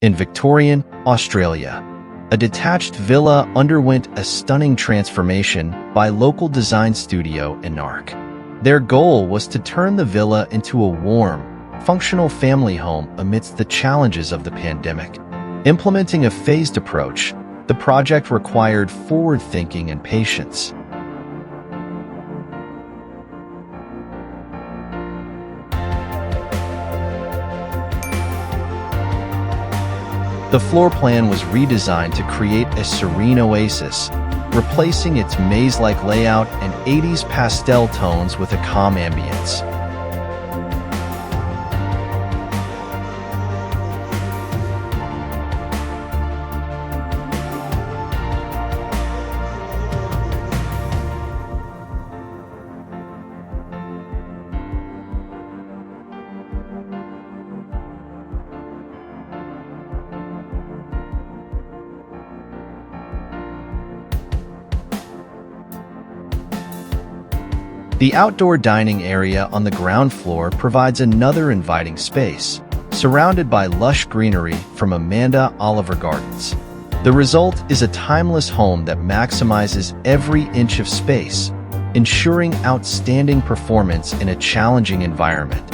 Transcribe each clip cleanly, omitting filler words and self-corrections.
In Victorian, Australia, a detached villa underwent a stunning transformation by local design studio Inarc. Their goal was to turn the villa into a warm, functional family home amidst the challenges of the pandemic. Implementing a phased approach, the project required forward-thinking and patience. The floor plan was redesigned to create a serene oasis, replacing its maze-like layout and 80s pastel tones with a calm ambience. The outdoor dining area on the ground floor provides another inviting space, surrounded by lush greenery from Amanda Oliver Gardens. The result is a timeless home that maximizes every inch of space, ensuring outstanding performance in a challenging environment.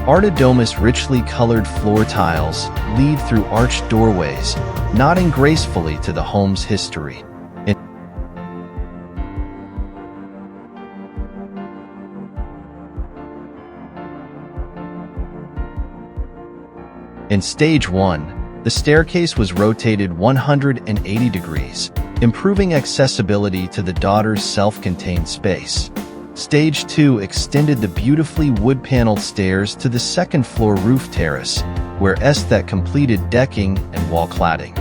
Archidomus richly colored floor tiles lead through arched doorways, nodding gracefully to the home's history. In Stage 1, the staircase was rotated 180 degrees, improving accessibility to the daughter's self-contained space. Stage 2 extended the beautifully wood-paneled stairs to the second-floor roof terrace, where Estet completed decking and wall cladding.